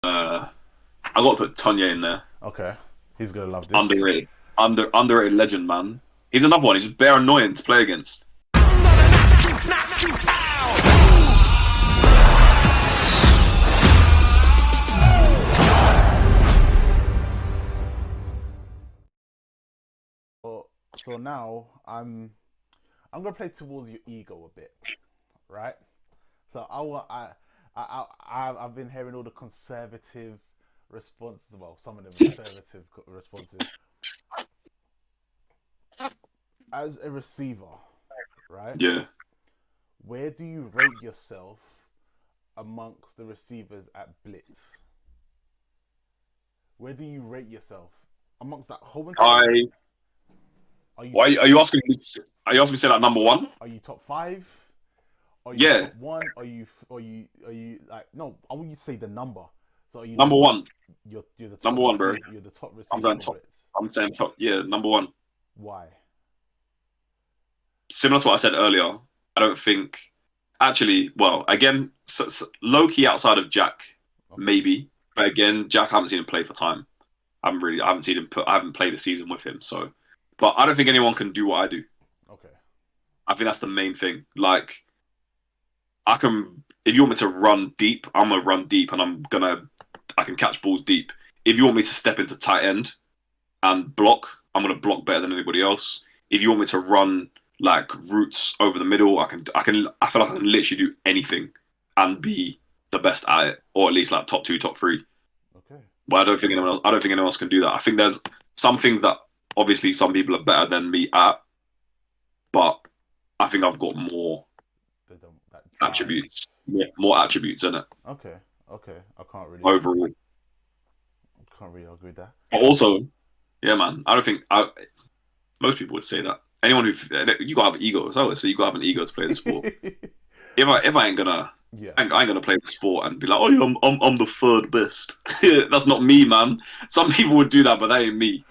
I got to put Tanya in there. Okay, he's gonna love this. Underrated, underrated legend, man. He's another one. He's just bare annoying to play against. So now I'm gonna play towards your ego a bit, right? So I've been hearing all the conservative responses. Well, some of them conservative responses. As a receiver, right? Yeah. Where do you rate yourself amongst the receivers at Blitz? Where do you rate yourself amongst that whole entire group? I. Are you Why top? are you asking me? Are you asking me to say that number one? Are you top five? Are you Yeah, top one? Are you like no? I want you to say the number. So are you number one. you're the top Number one, bro. receiver. You're the top I'm receiver going for top. Blitz. I'm saying top. Yeah, number one. Why? Similar to what I said earlier. I don't think. Actually, well, again, low key outside of Jack, Okay. maybe. But again, Jack, I haven't seen him play for time. I haven't seen him put. I haven't played a season with him. So, but I don't think anyone can do what I do. Okay. I think that's the main thing. Like, I can. If you want me to run deep, I'm gonna run deep, and I can catch balls deep. If you want me to step into tight end and block, I'm gonna block better than anybody else. If you want me to run like routes over the middle, I feel like I can literally do anything and be the best at it, or at least like top two, top three. Okay. But I don't think anyone else can do that. I think there's some things that obviously some people are better than me at, but I think I've got more That drive. attributes, more attributes in it Okay. Okay. overall. I can't really agree with that. But also, yeah, man, I don't think most people would say that. Anyone you gotta have egos. I would say you gotta have an ego to play the sport. If I ain't gonna Yeah. I ain't gonna play the sport and be like, oh yeah, I'm the third best. That's not me, man. Some people would do that, but that ain't me.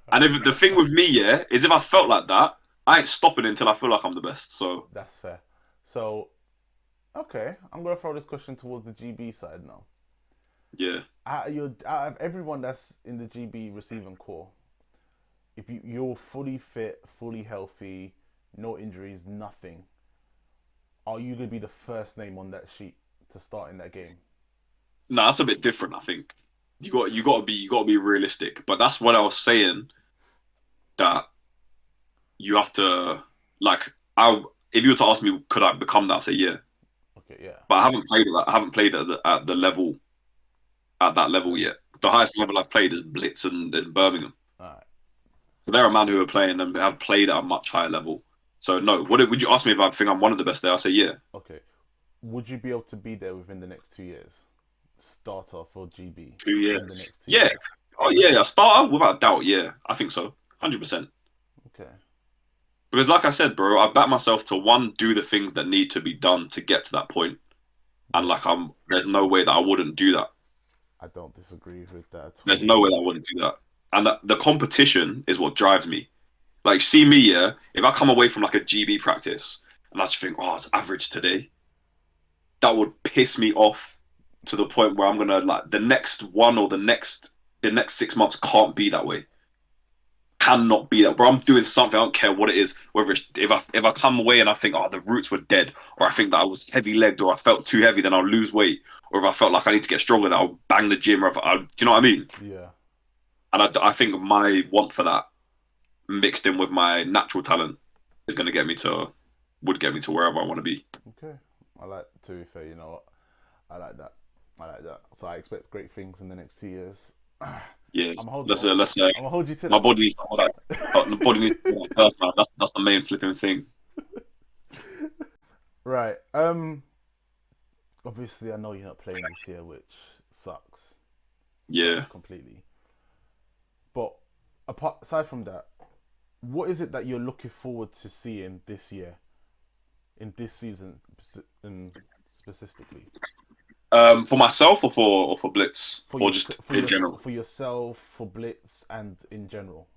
And if the thing with me, yeah, is if I felt like that, I ain't stopping until I feel like I'm the best. So That's fair. So, okay, I'm gonna throw this question towards the GB side now. yeah, Out of everyone that's in the GB receiving core, if you're fully fit, fully healthy, no injuries, nothing, are you gonna be the first name on that sheet to start in that game? no, that's a bit different. I think you got to be realistic. But that's what I was saying, that you have to like I if you were to ask me, could I become that? I'd say yeah. Okay, yeah. But I haven't played at that. I haven't played at the level at that Okay. level yet. The highest level I've played is Blitz and in Birmingham. All right. So they're a man who are playing and have played at a much higher level. So no, would you ask me if I think I'm one of the best there? I say yeah. Okay. Would you be able to be there within the next 2 years? Starter for GB 2 years. in the next two Yeah. years. Oh yeah, yeah. Starter without doubt. Yeah, I think so. 100%. Okay. Because like I said, bro, I back myself to one, do the things that need to be done to get to that point, and Yeah. there's no way that I wouldn't do that. I don't disagree with that at There's all. no way that I wouldn't do that. And the competition is what drives me. Like, see me, yeah. If I come away from like a GB practice and I just think, oh, it's average today, that would piss me off to the point where I'm gonna like the next one or the next 6 months can't be that way. Cannot be that. Bro, I'm doing something. I don't care what it is. Whether it's, if I come away and I think, oh, the roots were dead, or I think that I was heavy legged, or I felt too heavy, then I'll lose weight. Or if I felt like I need to get stronger, then I'll bang the gym. Or do you know what I mean? Yeah. And I think my want for that mixed in with my natural talent is going to would get me to wherever I want to be. Okay. I like, to be fair, you know what? I like that. I like that. So I expect great things in the next 2 years. Yeah, I'm hold. let's I'm gonna hold you to my that. body needs to hold that. The body needs to hold that first, man. That's the main flipping thing. Right. Obviously, I know you're not playing this year, which sucks. Sucks Yeah. completely. But aside from that, what is it that you're looking forward to seeing this year, in this season, specifically? For myself or for Blitz For or your just in general. for yourself, for Blitz, and in general.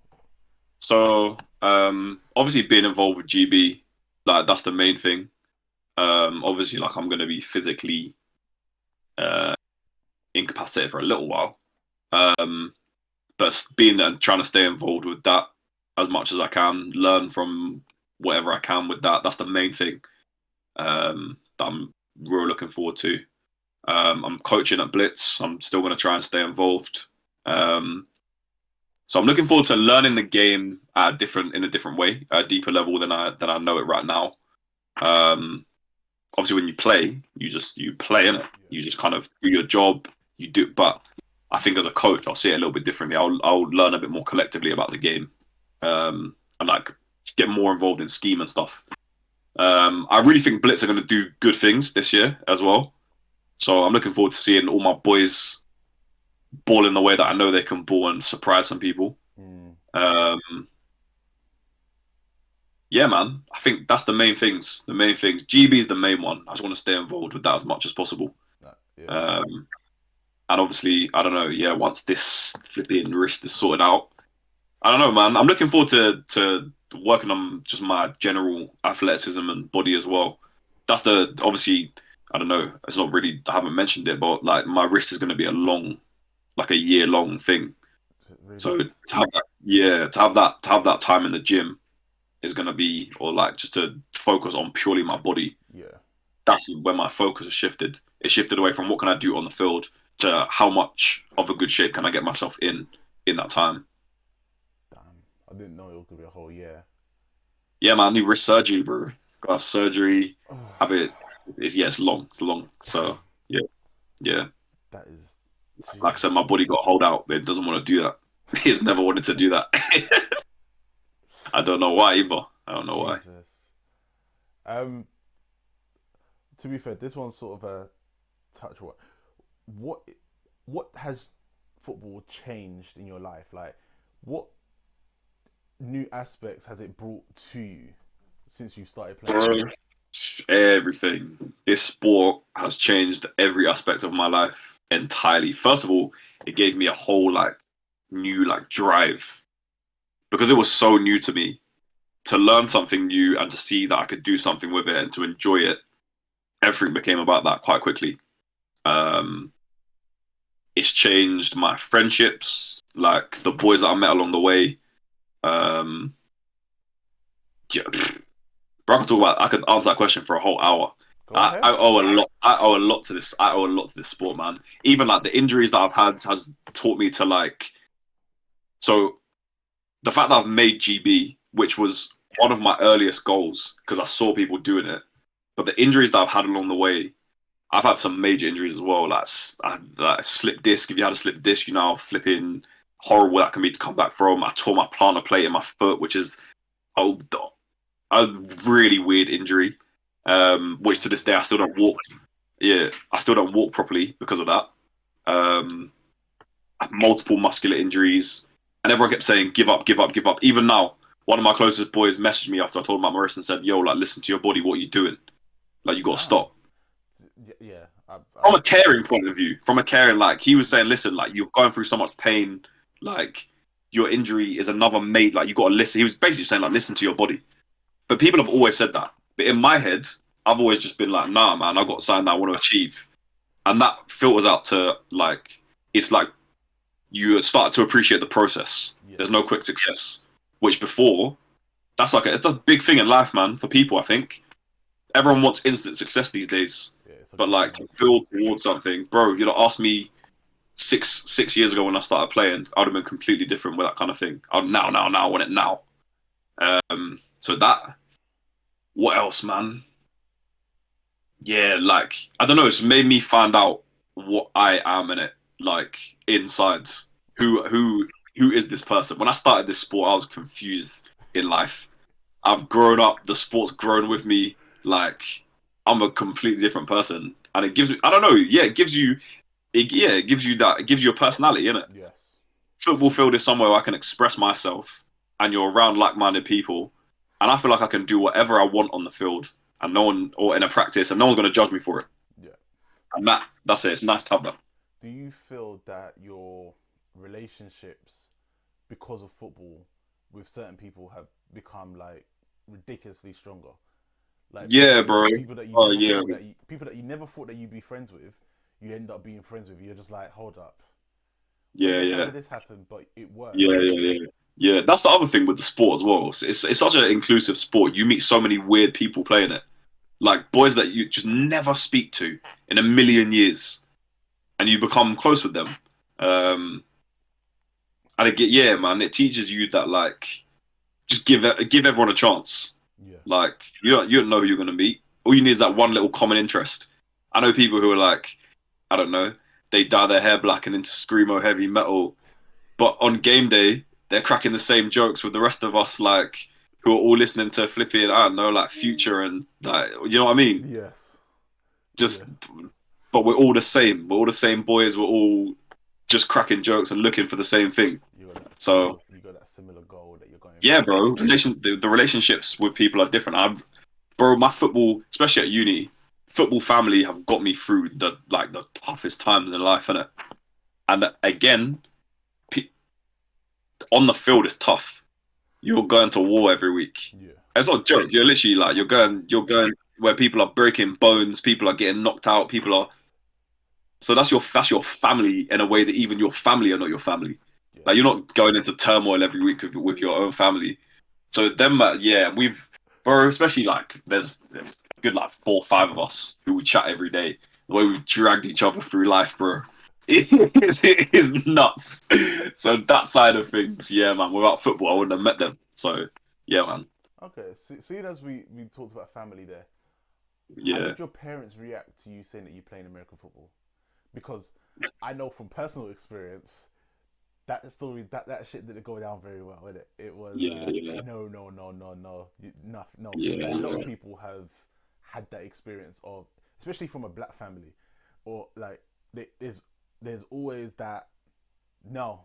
So obviously being involved with GB, like that's the main thing. Obviously like I'm gonna be physically incapacitated for a little while. Um, but being and trying to stay involved with that as much as I can, learn from whatever I can with that. That's the main thing that I'm really looking forward to. I'm coaching at Blitz. I'm still going to try and stay involved. So I'm looking forward to learning the game at in a different way, at a deeper level than I know it right now. Obviously, when you play, you play in it. You just kind of do your job. You do, but I think as a coach, I'll see it a little bit differently. I'll learn a bit more collectively about the game, and like get more involved in scheme and stuff. I really think Blitz are going to do good things this year as well. So I'm looking forward to seeing all my boys ball in the way that I know they can ball and surprise some people. Yeah, man. I think that's the main things. The main things. GB is the main one. I just want to stay involved with that as much as possible. Yeah. And obviously, I don't know. Yeah, once this flipping wrist is sorted out, I don't know, man. I'm looking forward to working on just my general athleticism and body as well. That's the obviously. I don't know. It's not really. I haven't mentioned it, but like my wrist is going to be like a year long thing. Really? So to have that, yeah, to have that time in the gym is going to be, or like just to focus on purely my body. Yeah. That's where my focus has shifted. It shifted away from what can I do on the field to how much of a good shape can I get myself in that time. Damn, I didn't know it was gonna be a whole year. Yeah, man, I need wrist surgery, bro. Got to have surgery. Have it. It's long. It's long. So yeah, yeah. That is. Like I said, my body got hold out. It doesn't want to do that. It's never wanted to do that. I don't know why either. I don't know why. To be fair, this one's sort of a touch. What has football changed in your life? Like, what new aspects has it brought to you since you started playing? Everything. This sport has changed every aspect of my life entirely. First of all, it gave me a whole like new like drive because it was so new to me to learn something new and to see that I could do something with it and to enjoy it. Everything became about that quite quickly. It's changed my friendships, like the boys that I met along the way. Yeah, bro, I could answer that question for a whole hour. I owe a lot. I owe a lot to this. I owe a lot to this sport, man. Even like the injuries that I've had has taught me to like. So, the fact that I've made GB, which was one of my earliest goals, because I saw people doing it, but the injuries that I've had along the way, I've had some major injuries as well. Like slip disc. If you had a slip disc, you know how flipping horrible that can be to come back from. I tore my plantar plate in my foot, which is a really weird injury, which to this day I still don't walk. Yeah, I still don't walk properly because of that. I have multiple muscular injuries, and everyone kept saying, "Give up, give up, give up." Even now, one of my closest boys messaged me after I told him about my wrist and said, "Yo, like, listen to your body. What are you doing? Like, you got to stop." Yeah. From a caring point of view, like he was saying, "Listen, like you're going through so much pain, like your injury is another mate. Like you got to listen." He was basically saying, like, listen to your body. But people have always said that. But in my head, I've always just been like, nah, man, I've got something that I want to achieve. And that filters out to like, it's like you start to appreciate the process. Yeah. There's no quick success. Which before, it's a big thing in life, man, for people, I think. Everyone wants instant success these days. Yeah, but like to build towards something, bro, you know, ask me six years ago when I started playing, I'd have been completely different with that kind of thing. I want it now. So that, what else, man? Yeah, like I don't know. It's made me find out what I am in it, like inside. Who is this person? When I started this sport, I was confused in life. I've grown up. The sport's grown with me. Like I'm a completely different person, and it gives me. I don't know. Yeah, it gives you. It gives you that. It gives you a personality, innit? Yes. Football field is somewhere where I can express myself, and you're around like-minded people, and I feel like I can do whatever I want on the field, and no one, or in a practice, and no one's going to judge me for it. Yeah. And that's it. It's nice to have that. Do you feel that your relationships, because of football, with certain people have become like ridiculously stronger? Like yeah, bro. People that you never thought that you never thought that you'd be friends with, you end up being friends with. You're just like, hold up, when Yeah, the hell yeah, did this happen? But it yeah, works. yeah, yeah. Yeah, that's the other thing with the sport as well. It's such an inclusive sport. You meet so many weird people playing it, like boys that you just never speak to in a million years, and you become close with them. Um, and yeah, man, it teaches you that like just give everyone a chance. Yeah, Like you don't know who you're gonna meet. All you need is that one little common interest. I know people who are like, I don't know, they dye their hair black and into screamo heavy metal, but on game day they're cracking the same jokes with the rest of us, like who are all listening to flipping, I don't know, like Future and like, you know what I mean? yes, Just, yeah. but we're all the same. We're all the same boys. We're all just cracking jokes and looking for the same thing. You got that So similar. You got that similar goal that you're going yeah, for. bro, the relationships with people are different. Bro, my football, especially at uni, football family have got me through the toughest times in life, innit? And again, on the field is tough. You're going to war every week. Yeah, It's not a joke. You're literally like you're going where people are breaking bones, people are getting knocked out, people are. So that's your family in a way that even your family are not your family. yeah, Like you're not going into turmoil every week with your own family. So them, yeah, bro, especially like there's a good like 4 or 5 of us who we chat every day. The way we've dragged each other through life, bro, it is nuts. So that side of things, yeah, man. Without football, I wouldn't have met them. So yeah, man. okay. Seeing as we talked about family there, how Yeah, did your parents react to you saying that you play in American football? Because I know from personal experience that story that shit didn't go down very well, did it? It was yeah, yeah, no, no, no, no, no, no, no. yeah, A lot of yeah, people have had that experience of, especially from a black family, or like there's always that no,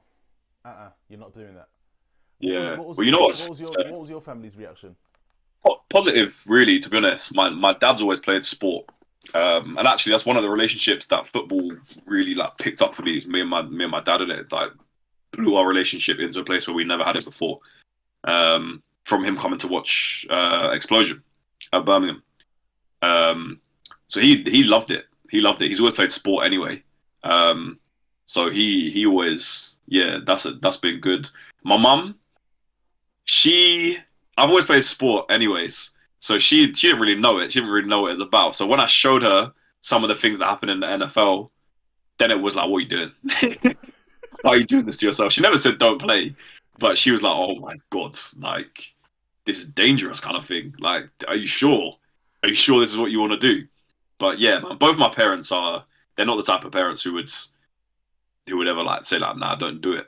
you're not doing that. yeah. Well, you know what? What was your family's reaction? Positive, really. To be honest, my dad's always played sport, and actually, that's one of the relationships that football really like picked up for me. Is me and my dad in it like blew our relationship into a place where we never had it before. From him coming to watch Explosion at Birmingham, um, so he loved it. He loved it. He's always played sport anyway, um, so he always yeah. That's been good. My mum, she I've always played sport anyways, so she didn't really know it. She didn't really know what it's about. So when I showed her some of the things that happen in the NFL, then it was like, "What are you doing? Why are you doing this to yourself?" She never said don't play, but Yeah, she was like, "Oh my god, like this is dangerous," kind of thing. Like, are you sure? Are you sure this is what you want to do? But yeah, man, both my parents they're not the type of parents who would ever like say like, "Nah, don't do it."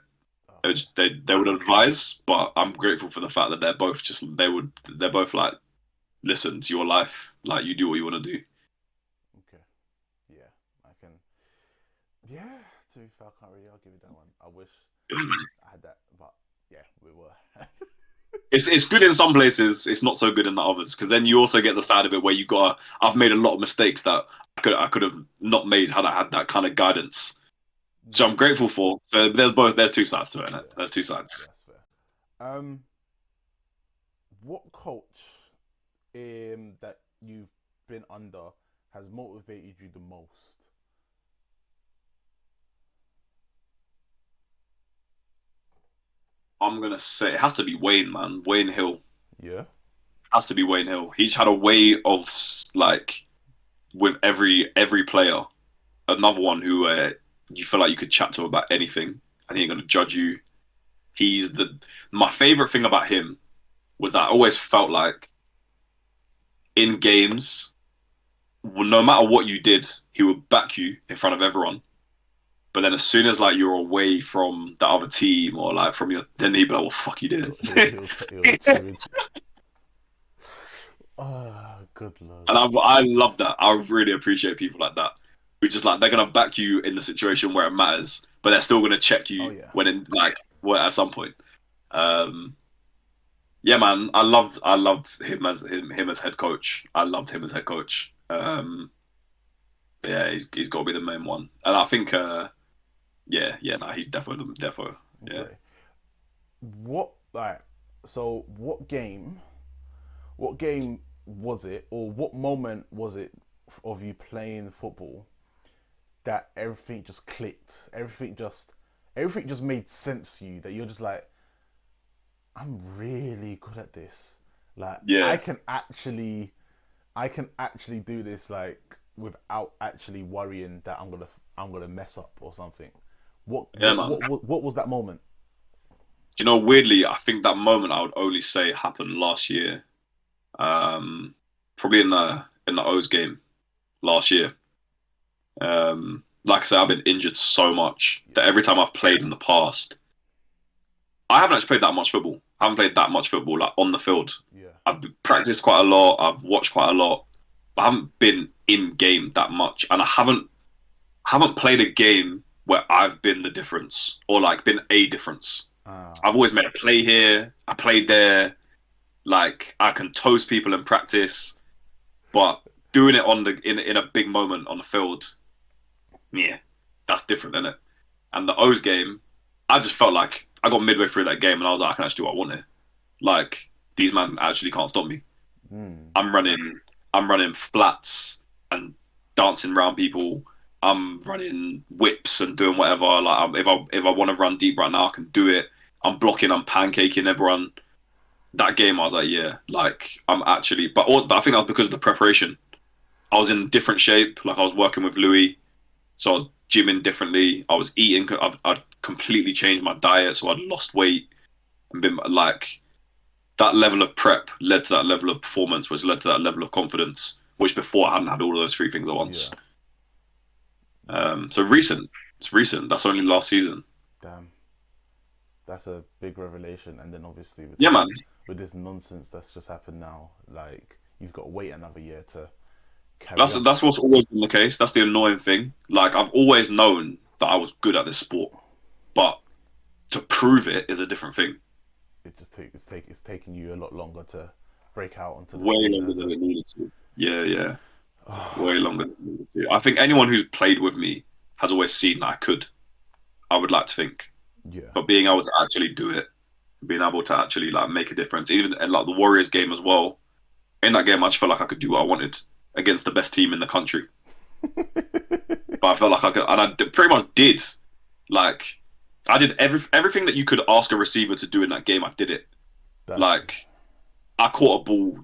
okay, They would advise, but I'm grateful for the fact that they're both like, listen to your life, like you do what you want to do. okay, yeah, I can, yeah. To be fair, I can't really argue with that one. I wish I had that, but yeah, we were. It's good in some places, it's not so good in the others because then you also get the side of it where you got I've made a lot of mistakes that I could have not made had I had that kind of guidance. So Yeah, I'm grateful for. So there's two sides to it. Innit? yeah, There's two sides. that's fair. What coach that you've been under has motivated you the most? I'm gonna say it has to be Wayne, man. Wayne Hill Yeah, has to be Wayne Hill. He's had a way of like with every player. Another one who you feel like you could chat to about anything, and he ain't gonna judge you. He's the My favorite thing about him was that I always felt like in games, no matter what you did, he would back you in front of everyone. But then as soon as like you're away from the other team or like from your, then he'd be like, "What the fuck you doing?" he'll chew into. Ah, good lord. And I love that. I really appreciate people like that who just like they're gonna back you in the situation where it matters, but they're still gonna check Oh you yeah, when in like well, at some point. Um, yeah, man, I loved him as head coach. I loved him as head coach. Yeah, he's got to be the main one, and I think yeah, no, he's definitely yeah. okay. What like so? What game was it, or what moment was it of you playing football that everything just clicked. Everything just made sense to you. That you're just like, I'm really good at this. Like Yeah, I can actually do this like without actually worrying that I'm gonna mess up or something. yeah, man. What was that moment? Do you know, weirdly, I think that moment I would only say happened last year. Probably in the O's game last year. Like I said, I've been injured so much Yeah, that every time I've played in the past, I haven't actually played that much football. I haven't played that much football like on the field. yeah. I've practiced quite a lot. I've watched quite a lot. But I haven't been in game that much, and I haven't played a game where I've been the difference or like been a difference. Ah, I've always made a play here. I played there. Like I can toast people in practice, but doing it on the in a big moment on the field, yeah, that's different, isn't it? And the O's game, I just felt like I got midway through that game and I was like, I can actually do what I want here. Like these men actually can't stop me. mm, I'm running, I'm running flats and dancing around people. I'm running whips and doing whatever. Like if I want to run deep right now, I can do it. I'm blocking. I'm pancaking everyone. That game, I was like, yeah, like I'm actually. But I think that was because of the preparation. I was in different shape. Like I was working with Louis, so I was gymming differently. I was eating. I'd completely changed my diet, so I'd lost weight and been like that level of prep led to that level of performance, which led to that level of confidence, which before I hadn't had all of those three things at yeah. once. So recent, it's recent. That's only last season. Damn, that's a big revelation. And then obviously Yeah, man. with this nonsense that's just happened now, like you've got to wait another year to carry That's on. that's what's always been the case. That's the annoying thing. Like I've always known that I was good at this sport, but to prove it is a different thing. It's taking you a lot longer to break out onto the Way scene longer as than a it needed to. Yeah, yeah. Way longer than it needed to. I think anyone who's played with me has always seen that I could. I would like to think, yeah. but being able to actually do it, being able to actually like make a difference, even in like the Warriors game as well. In that game, I just felt like I could do what I wanted against the best team in the country. But I felt like I could, and pretty much did. Like I did everything that you could ask a receiver to do in that game. I did it. That's Like I caught a ball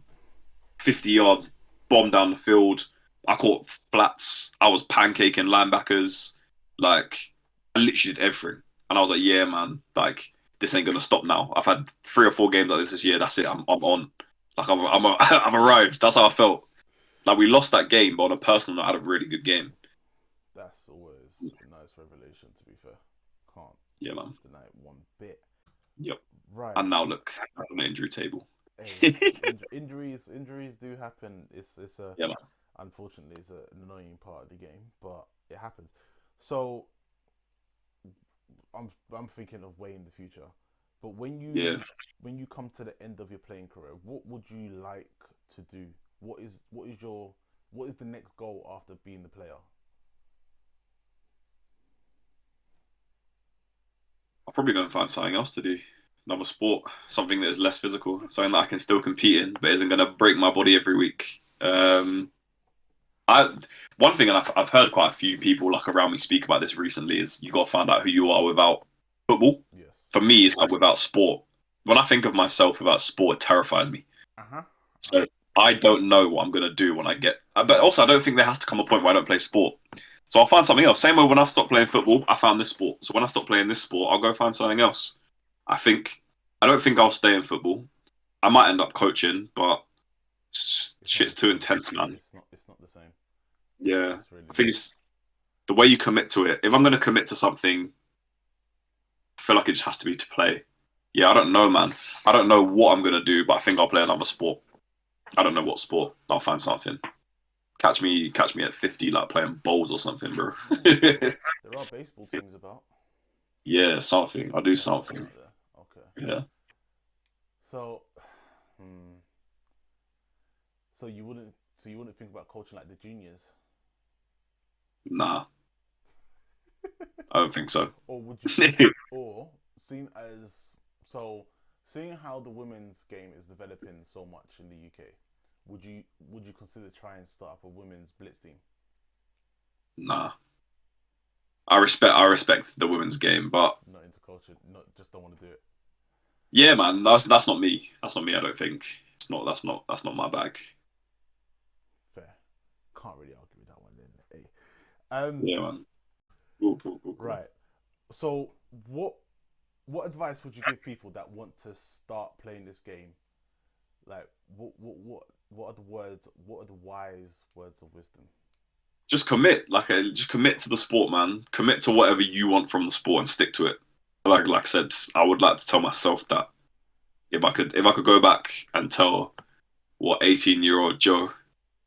50 yards, bomb down the field. I caught flats. I was pancaking linebackers. Like I literally did everything, and I was like, yeah, man. Like this ain't gonna stop now. I've had 3 or 4 games like this year. That's it. I'm on. Like I've arrived. That's how I felt. Like we lost that game, but on a personal note, I had a really good game. that's always a nice revelation. To be fair, can't Yeah, man. deny it one bit. Yep. Right. And now look on the injury table. Hey, Yeah, injuries do happen. It's a man. unfortunately it's an annoying part of the game, but it happens. So I'm thinking of way in the future. But Yeah. when you come to the end of your playing career, what would you like to do? What is the next goal after being the player? I'll probably go and find something else to do. Another sport, something that is less physical, something that I can still compete in, but isn't going to break my body every week. I One thing, and I've heard quite a few people like around me speak about this recently, is you got to find out who you are without football. Yes. For me, it's like without sport. When I think of myself without sport, it terrifies me. Uh huh. So I don't know what I'm going to do when I get. But also, I don't think there has to come a point where I don't play sport. So I'll find something else. Same way when I stopped playing football, I found this sport. So when I stop playing this sport, I'll go find something else. I think I don't think I'll stay in football. I might end up coaching, but It's not the shit's too same. intense, man. It's not the same. Yeah, It's really I think not. it's the way you commit to it. If I'm going to commit to something, I feel like it just has to be to play. Yeah, I don't know, man. I don't know what I'm going to do, but I think I'll play another sport. I don't know what sport. I'll find something. Catch me at 50, like playing bowls or something, bro. There are baseball teams about. Yeah, something. I'll do There are something. out there. Okay. Yeah. So, hmm, so you wouldn't think about coaching like the juniors, Nah, I don't think so. or would you? Or seeing as so, seeing how the women's game is developing so much in the UK, would you consider trying to start up a women's blitz team? Nah, I respect the women's game, but Not into culture. Not just don't want to do it. yeah, man, that's not me. That's not me. I don't think it's not. That's not my bag. Fair. Can't really argue with that one then. Hey. Yeah, man. Cool, cool, cool, cool. Right. So what advice would you give people that want to start playing this game? Like what are the words? What are the wise words of wisdom? Just commit, just commit to the sport, man. Commit to whatever you want from the sport and stick to it. Like I said, I would like to tell myself that if I could go back and tell what 18-year-old Joe,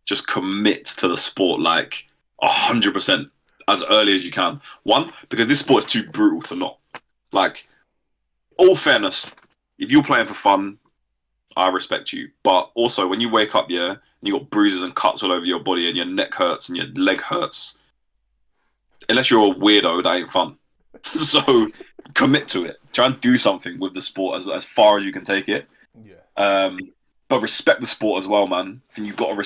just commit to the sport like 100% as early as you can. One, because this sport is too brutal to not. Like, all fairness, if you're playing for fun, I respect you. But also, when you wake up, yeah, and you got bruises and cuts all over your body, and your neck hurts and your leg hurts, unless you're a weirdo, that ain't fun. So commit to it. Try and do something with the sport as far as you can take it. Yeah. But respect the sport as well, man. I think you've got to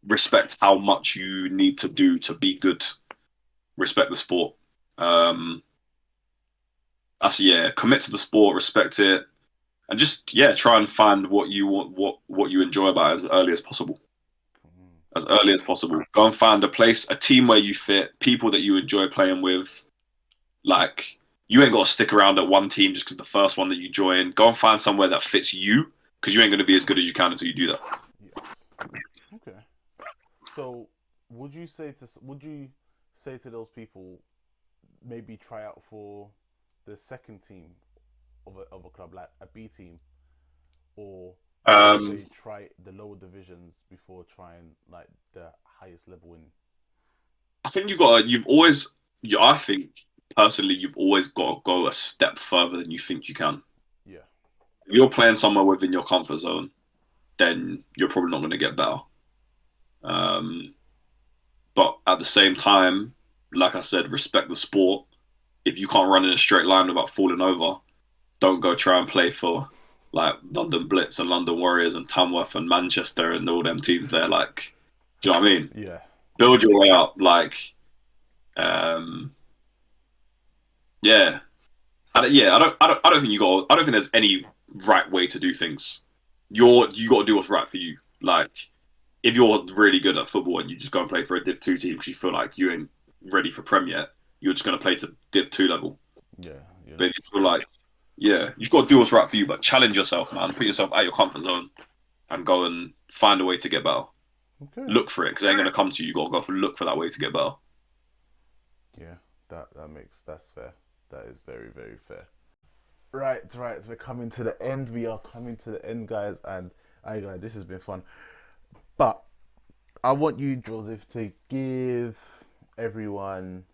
respect how much you need to do to be good. Respect the sport. Commit to the sport, respect it, and just try and find what you want, what you enjoy about it as early as possible. As early as possible. Go and find a place, a team where you fit, people that you enjoy playing with. Like, you ain't got to stick around at one team just because the first one that you join. Go and find somewhere that fits you, because you ain't going to be as good as you can until you do that. Yes. Okay. So, would you say to those people, maybe try out for the second team of a club, like a B team, or say try the lower divisions before trying like the highest level in? I think I think personally, you've always got to go a step further than you think you can. Yeah. If you're playing somewhere within your comfort zone, then you're probably not going to get better. But at the same time, like I said, respect the sport. If you can't run in a straight line without falling over, don't go try and play for like London Blitz and London Warriors and Tamworth and Manchester and all them teams there. Like, do you know what I mean? Yeah. Build your way up. Like, yeah. I don't think there's any right way to do things. You got to do what's right for you. Like, if you're really good at football and you just go and play for a Div 2 team because you feel like you ain't ready for Prem yet, you're just going to play to Div 2 level. Yeah. But if you feel like, you just got to do what's right for you, but challenge yourself, man. Put yourself out your comfort zone and go and find a way to get better. Okay. Look for it, because it ain't going to come to you. You got to go look for that way to get better. Yeah, that's fair. That is very, very fair. Right. So we're coming to the end. We are coming to the end, guys, and this has been fun. But I want you, Joseph, to give everyone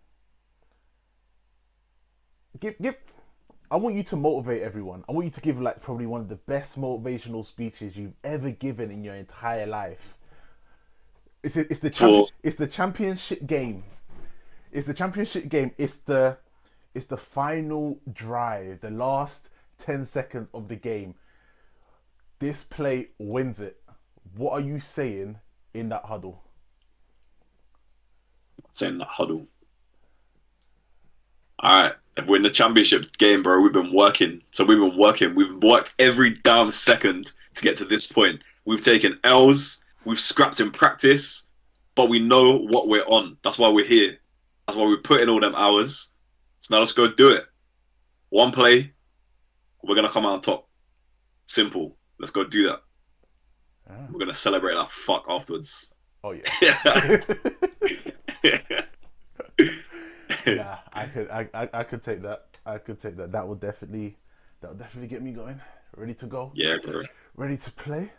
I want you to motivate everyone. I want you to give like probably one of the best motivational speeches you've ever given in your entire life. It's the championship game. It's the championship game. It's the final drive, the last 10 seconds of the game. This play wins it. What are you saying in that huddle? Saying that huddle. All right. If we're in the championship game, bro, we've been working. So we've been working. We've worked every damn second to get to this point. We've taken L's. We've scrapped in practice. But we know what we're on. That's why we're here. That's why we put in all them hours. So now let's go do it. One play. We're going to come out on top. Simple. Let's go do that. Ah. We're going to celebrate that fuck afterwards. Oh, yeah. Yeah, I could take that. I could take that. That would definitely get me going. Ready to go. Yeah, bro. Ready to play.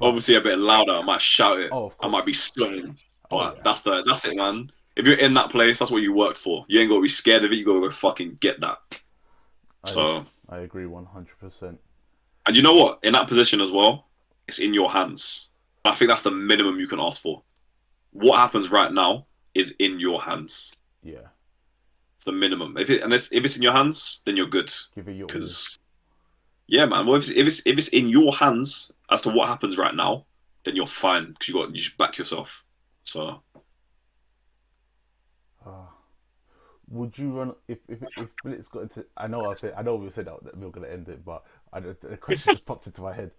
Obviously a bit louder. I might shout it. Oh, of course. I might be sweating. But yeah. That's it, man. If you're in that place, that's what you worked for. You ain't got to be scared of it. You got to go fucking get that. I agree 100%. And you know what? In that position as well, it's in your hands. I think that's the minimum you can ask for. What happens right now is in your hands. Yeah. It's the minimum. If it's in your hands, then you're good. Give it your all. Because, yeah, man. Well, if it's in your hands as to what happens right now, then you're fine because you just back yourself. So. Would you run if Blitz got into? I know we said that we were gonna end it, but the question just popped into my head.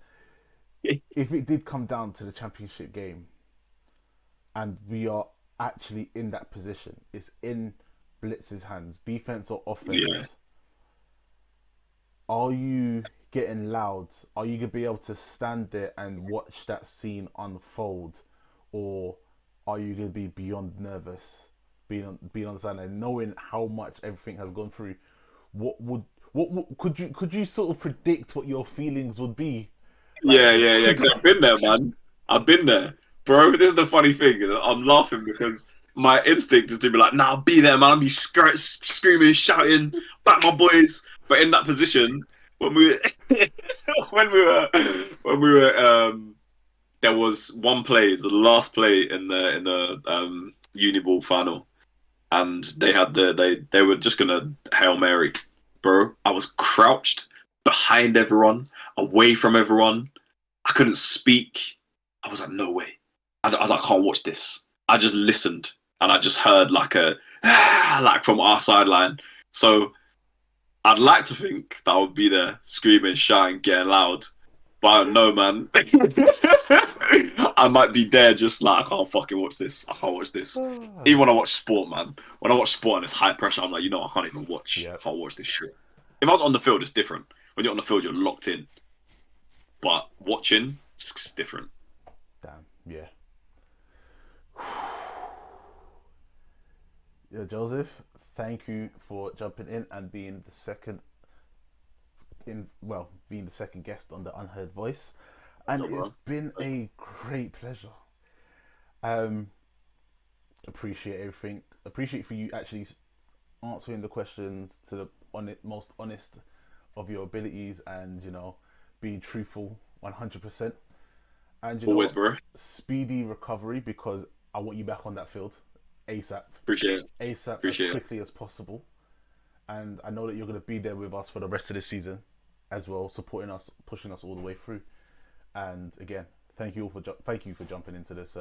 If it did come down to the championship game, and we are actually in that position, it's in Blitz's hands, defense or Yeah. offense. Are you getting loud? Are you gonna be able to stand there and watch that scene unfold, or are you gonna be beyond nervous, being on the sideline, knowing how much everything has gone through? Could you sort of predict what your feelings would be? Like, Yeah, yeah, yeah. 'Cause I've been there, man. I've been there, bro. This is the funny thing. I'm laughing because my instinct is to be like, "Nah, I'll be there, man. I'll be screaming, shouting, back my boys." But in that position, when we when we were there was one play, the last play in the uni ball final, and they were just gonna Hail Mary, bro. I was crouched behind everyone, away from everyone. I couldn't speak. I was like, no way. I was like, I can't watch this. I just listened and I just heard like a like from our sideline. So I'd like to think that I would be there screaming, shouting, getting loud. But I don't know, man. I might be there just like, I can't fucking watch this. I can't watch this. Even when I watch sport, man. When I watch sport and it's high pressure, I'm like, I can't even watch. yeah, I can't watch this shit. If I was on the field, it's different. When you're on the field, you're locked in. But watching, it's different. damn, yeah. Yeah, Joseph, thank you for jumping in and being the second being the second guest on the Unheard Voice, and No, it's bro. been a great pleasure. Um, appreciate everything. Appreciate for you actually answering the questions to the most honest of your abilities, and being truthful 100%. And you know Always, what, bro. speedy recovery, because I want you back on that field ASAP, Appreciate it. ASAP as Appreciate it. quickly as possible. And I know that you're going to be there with us for the rest of the season as well, supporting us, pushing us all the way through. And again, thank you for jumping into this,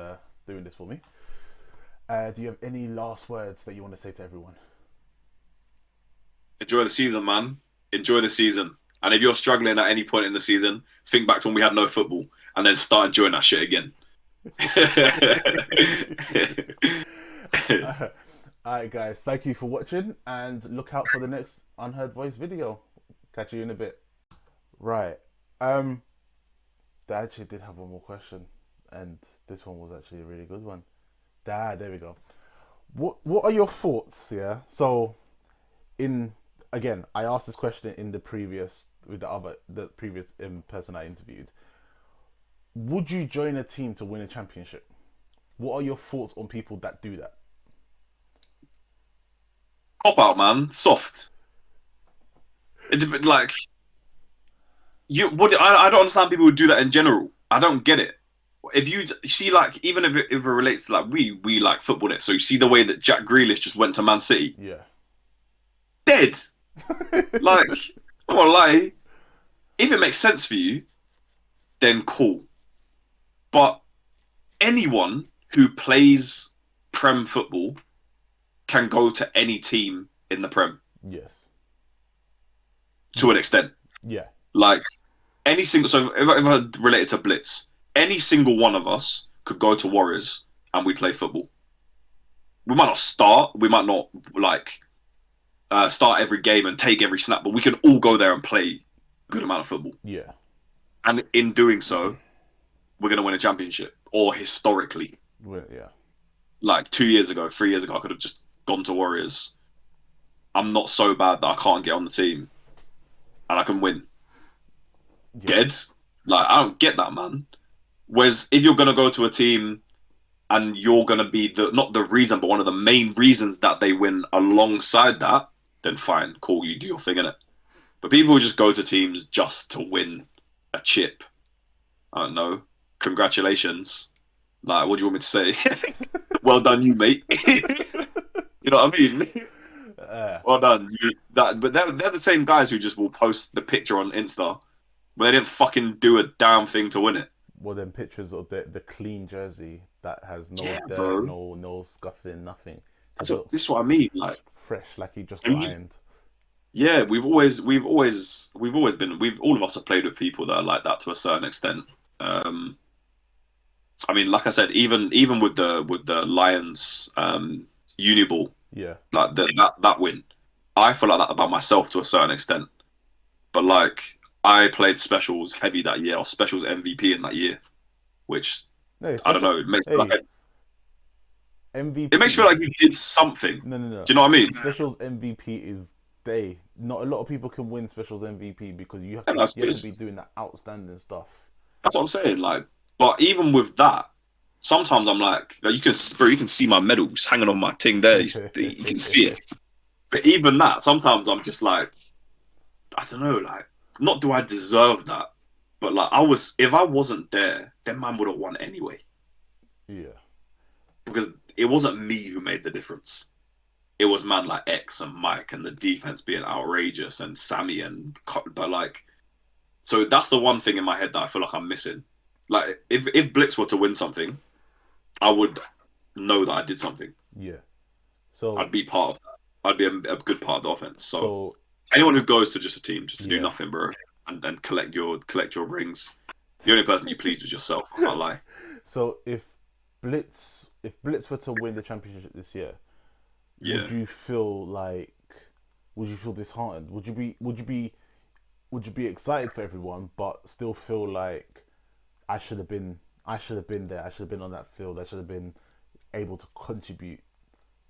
doing this for me. Do you have any last words that you want to say to everyone? Enjoy the season, man. Enjoy the season. And if you're struggling at any point in the season, think back to when we had no football and then start enjoying that shit again. All right, guys, thank you for watching, and look out for the next Unheard Voice video. Catch you in a bit. Right. Um, I actually did have one more question, and this one was actually a really good one. There we go. What are your thoughts? Yeah. So, in again, I asked this question in the previous the previous person I interviewed. Would you join a team to win a championship? What are your thoughts on people that do that? Cop out, man. Soft. Like you, what? I don't understand people who do that in general. I don't get it. If you see, like, even if it relates to like we like football, it. So you see the way that Jack Grealish just went to Man City, Yeah. dead. Like, I'm not gonna lie. If it makes sense for you, then cool. But anyone who plays Prem football can go to any team in the Prem Yes. to an extent. Yeah. Like any single, so if I relate it to Blitz, any single one of us could go to Warriors and we play football. We might not start, we might not like start every game and take every snap, but we can all go there and play a good amount of football. Yeah. And in doing so, we're going to win a championship. Or historically, Well, yeah. like 2 years ago, 3 years ago, I could have just gone to Warriors. I'm not so bad that I can't get on the team and I can win. Yeah. Dead? Like, I don't get that, man. Whereas if you're going to go to a team and you're going to be not the reason, but one of the main reasons that they win alongside that, then fine, cool, you do your thing, innit? But people who just go to teams just to win a chip, I don't know. Congratulations. Like, what do you want me to say? Well done, you, mate. You know what I mean? Well done. But they're the same guys who just will post the picture on Insta, but they didn't fucking do a damn thing to win it. Well, then pictures of the clean jersey that has no Yeah, dirt, bro. no scuffing, nothing. This is what I mean. Like, fresh, like he just got And ironed. yeah, all of us have played with people that are like that to a certain extent. Um, I mean, like I said, even with the Lions uni ball, Yeah. like that win, I feel like that about myself to a certain extent. But like I played specials heavy that year, or specials MVP in that year, which Hey, I don't special. know. Hey, It makes you MVP. feel like you did something. No, no, no. Do you know what I mean? Specials MVP is day. Not a lot of people can win Specials MVP because And that's you have to be doing that outstanding stuff. that's what I'm saying. Like, but even with that, sometimes I'm like you can, bro, you can see my medals hanging on my thing there. You can see it. But even that, sometimes I'm just like, I don't know, like, not do I deserve that, but like if I wasn't there, then man would have won anyway Yeah. because it wasn't me who made the difference. It was man like X and Mike and the defense being outrageous and Sammy but like, so that's the one thing in my head that I feel like I'm missing. Like, if Blitz were to win something, I would know that I did something. Yeah. So I'd be part of that. I'd be a good part of the offense. So so anyone who goes to just a team just to do yeah. nothing, bro, and then collect your rings, the only person you please was yourself. I can't lie. So if Blitz were to win the championship this year, would Yeah, you feel like would you feel disheartened? Would you be excited for everyone but still feel like I should have been there, I should have been on that field, I should have been able to contribute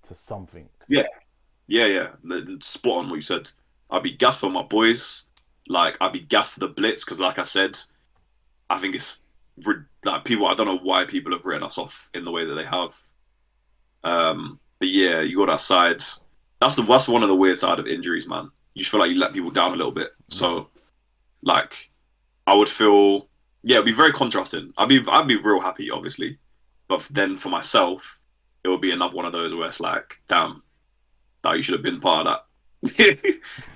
to something. yeah, yeah. Spot on what you said. I'd be gassed for my boys. Like I'd be gassed for the Blitz because, like I said, I think it's like people. I don't know why people have written us off in the way that they have. But yeah, you got that side. That's one of the weird side of injuries, man. You just feel like you let people down a little bit. Yeah. So like, I would feel yeah, it'd be very contrasting. I'd be real happy, obviously, but then for myself, it would be another one of those where it's like, damn, that you should have been part of that.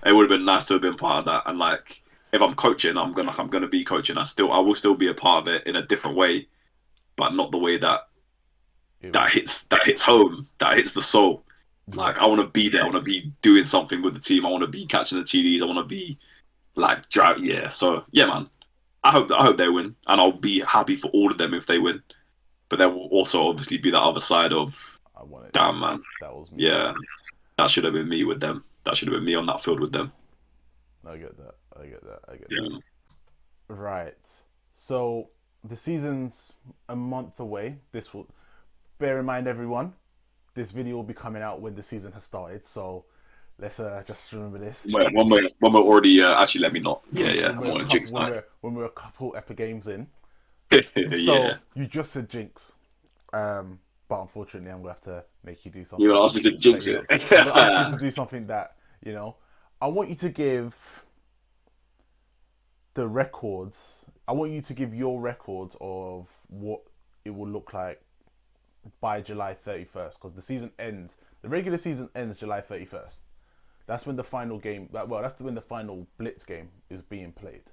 It would have been nice to have been part of that. And like, if I'm coaching, I'm gonna be coaching. I will still be a part of it in a different way, but not the way that It would that hits home, that hits the soul. Like I yes. want to be there. I want to be doing something with the team. I want to be catching the TDs. I want to be like drive. Yeah. So yeah, man. I hope they win, and I'll be happy for all of them if they win. But there will also obviously be that other side of I wanted damn man. that was me. Yeah, that should have been me with them. That should have been me on that field with them. I get that. I get that. I get that. Yeah. Right. So the season's a month away. This will bear in mind everyone. This video will be coming out when the season has started. So let's just remember this. Wait, one more already. Actually, let me not. Yeah, yeah. When I'm we're a on a couple, jinx now. when we're a couple epic games in. Yeah. So you just said jinx. But unfortunately, I'm gonna have to make you do something. You gonna ask me to jinx it? I'm gonna ask you to do something that I want you to give the records. I want you to give your records of what it will look like by July 31st, because the season ends. The regular season ends July 31st. That's when the final game. That's when the final Blitz game is being played.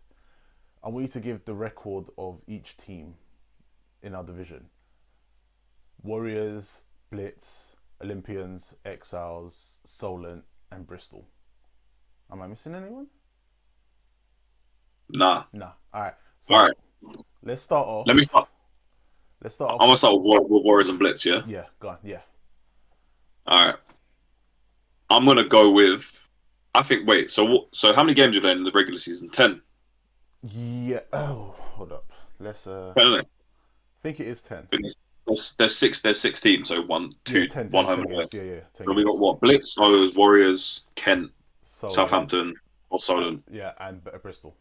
I want you to give the record of each team in our division. Warriors, Blitz, Olympians, Exiles, Solent, and Bristol. Am I missing anyone? Nah. Nah. All right. So All right. let's start off. Let me start. Let's start I'm off. gonna start with Warriors and Blitz. Yeah. Yeah, go on. Yeah. All right. I'm gonna go with. I think. Wait. So how many games are you playing in the regular season? 10. Yeah. Oh, hold up. Let's. 10, isn't it? I think it is 10. There's six. There's 6 teams. So one, Yeah, two, 10, one 10, home 10 away. games. Yeah. 10 So we games. got what? Blitz, O's, Warriors, Kent, Solent. Southampton, or Solent, Yeah, and Bristol.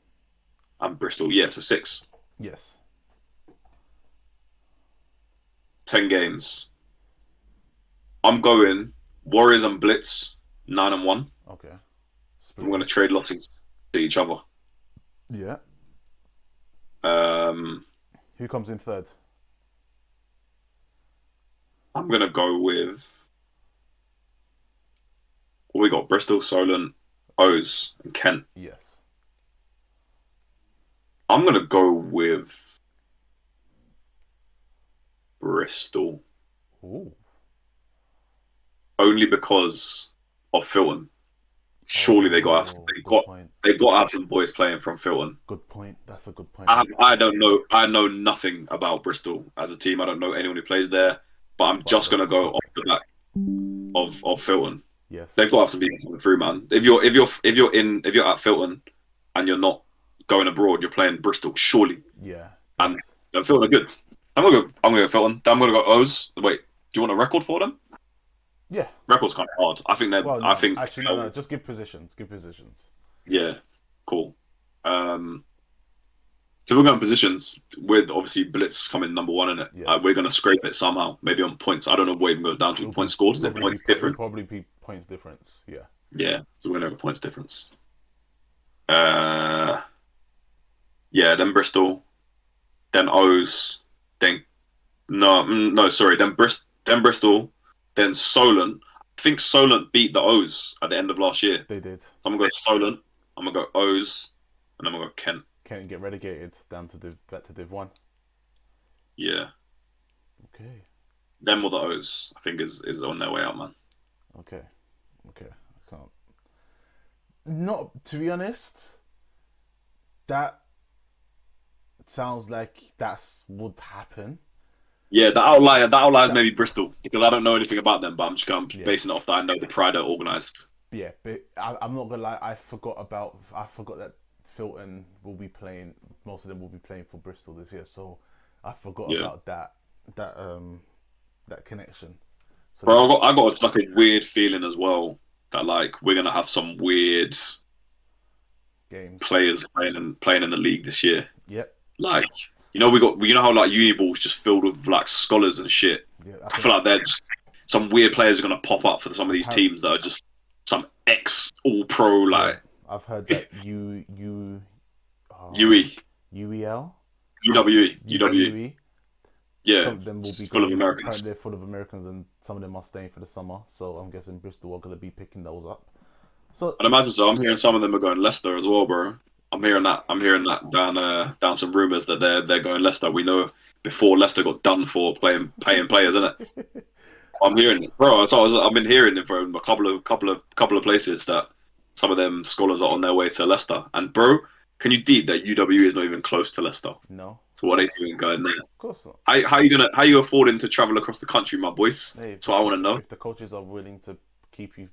and Bristol. Yeah. So 6. Yes. 10 games. I'm going Warriors and Blitz 9-1. Okay. I'm going to trade losses to each other. Yeah. Um, Who comes in third? I'm going to go with. Well, we got Bristol, Solent, O's, and Kent. Yes. I'm going to go with Bristol. Ooh. Only because of Filton. Surely Oh, good point. they got to have some boys playing from Filton. Good point. That's a good point. I don't know. I know nothing about Bristol as a team. I don't know anyone who plays there. But I'm But just gonna go off the back of Filton. yes, They've got to have some people coming through, man. If you're at Filton and you're not going abroad, you're playing Bristol, surely. yeah, And that's Filton are good. I'm gonna go Filton. Then I'm gonna go O's. Wait, do you want a record for them? yeah. Record's kind of hard. I think they're. Well, I no, think. actually, no. Just give positions. Give positions. Yeah, cool. Um, so we're going positions with obviously Blitz coming number one in it. Yes. We're gonna scrape it somehow, maybe on points. I don't know what even goes down to. It'll Points be scored, is it probably points it'll difference? probably be points difference. Yeah. Yeah, so we're gonna have a points difference. Uh, yeah, then Bristol, then O's, then no, sorry, then Bristol, then Solent. I think Solent beat the O's at the end of last year. They did. I'm gonna go Solent. I'm gonna go O's, and I'm gonna go Kent. Can't get relegated down to back to Div 1. Yeah, Okay. them or the O's. I think is on their way out, man. Okay. Okay. I can't. Not to be honest. That sounds like that's would happen. Yeah, the outlier is maybe Bristol because I don't know anything about them, but I'm Yeah. basing it off that I know the Pride are organised. Yeah, but I'm not gonna lie. I forgot that Filton will be playing. Most of them will be playing for Bristol this year, so I forgot Yeah. about that that connection. So Bro, I got like a weird feeling as well that like we're gonna have some weird games. players playing in the league this year. Yep. Like, you know how like uni ball's just filled with like scholars and shit. Yeah. I feel like they're just some weird players are gonna pop up for some of these How- teams that are just some ex all pro like I've heard that UE, UEL UWE, UWE. UWE. Yeah, Some of them will be it's full of going. Americans. Apparently, they're full of Americans, and some of them are staying for the summer. So I'm guessing Bristol are going to be picking those up. So I'd imagine so. I'm hearing some of them are going Leicester as well, bro. I'm hearing that. Down some rumours that they're going Leicester. We know before Leicester got done for paying players, isn't it? I'm hearing it, bro. I've been hearing it from a couple of places that some of them scholars are on their way to Leicester. And bro, can you deep that UW is not even close to Leicester? no, So what are they doing going there? of course not. How you affording to travel across the country, my boys? Hey, That's what I want to know. If the coaches are willing to keep you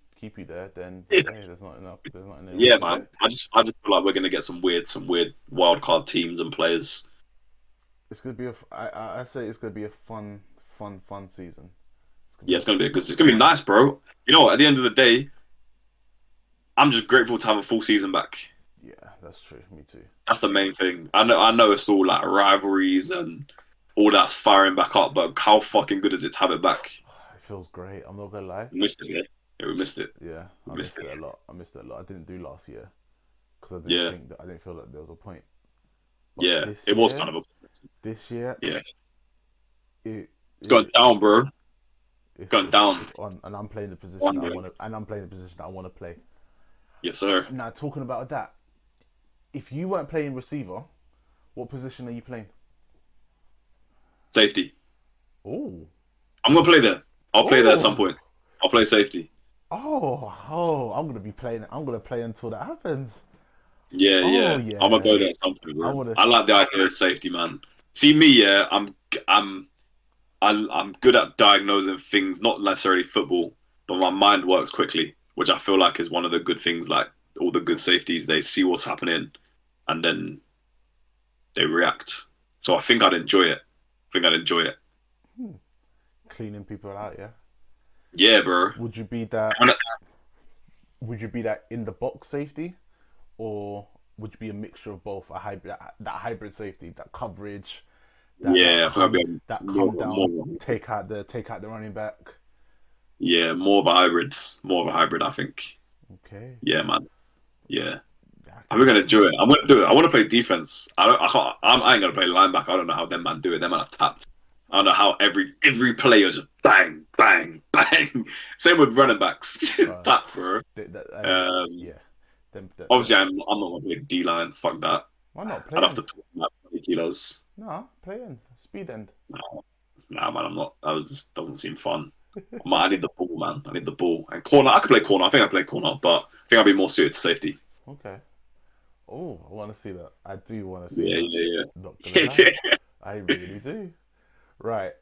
there, then Yeah. hey, there's not enough. There's not enough. Yeah, man. I just feel like we're gonna get some weird wild card teams and players. It's gonna be I say it's gonna be a fun season. Yeah, it's gonna be nice, bro. You know what? At the end of the day, I'm just grateful to have a full season back. Yeah, that's true. Me too. That's the main thing. I know it's all like rivalries and all that's firing back up, but how fucking good is it to have it back? It feels great. I'm not gonna lie. We missed it, yeah. Yeah, we missed it. Yeah, I Missed missed it. it a lot. I missed it a lot. I didn't do last year because Yeah. I didn't feel like there was a point. But Yeah, this it was year- kind of This year, yeah. it's Going down, bro. Going down. It's on, and I'm playing the position On, that I bro. want to, and I'm playing the position that I want to play. Yes, sir. Now, talking about that, if you weren't playing receiver, what position are you playing? Safety. Oh, I'm gonna play there. I'll play there at some Ooh. point. I'll play safety. I'm gonna be playing. I'm gonna play until that happens. Yeah, Oh, yeah. yeah. I'm gonna go there at some point, bro. I wanna- I like the idea of safety, man. See me, yeah. I'm good at diagnosing things, not necessarily football, but my mind works quickly, which I feel like is one of the good things. Like all the good safeties, they see what's happening, and then they react. So I think I'd enjoy it. Cleaning people out, yeah. Yeah, bro. Would you be that? And Would you be that in the box safety, or would you be a mixture of both? A hybrid, that hybrid safety, that coverage. Yeah, I think I'd be that more- come down, more- take out the running back. Yeah, more of a hybrid. More of a hybrid, I think. Okay. Yeah, man. Yeah. I'm gonna enjoy it. I'm gonna do it. I want to play defense. I ain't gonna play linebacker. I don't know how them man do it. Them man are tapped. I don't know how every player just bang, bang, bang. Same with running backs. Just tap, bro. Yeah. Obviously, I'm not gonna play D line. Fuck that. Why not I'd play? have to talk about 20 kilos. No, play in speed end. Nah, man, I'm not. That just doesn't seem fun. I need the ball, man. I need the ball. And corner, I could play corner. I think I play corner, but I think I'd be more suited to safety. Okay. Oh, I want to see that. I do want to see Yeah, that. yeah, Not gonna yeah. lie, I really do. Right.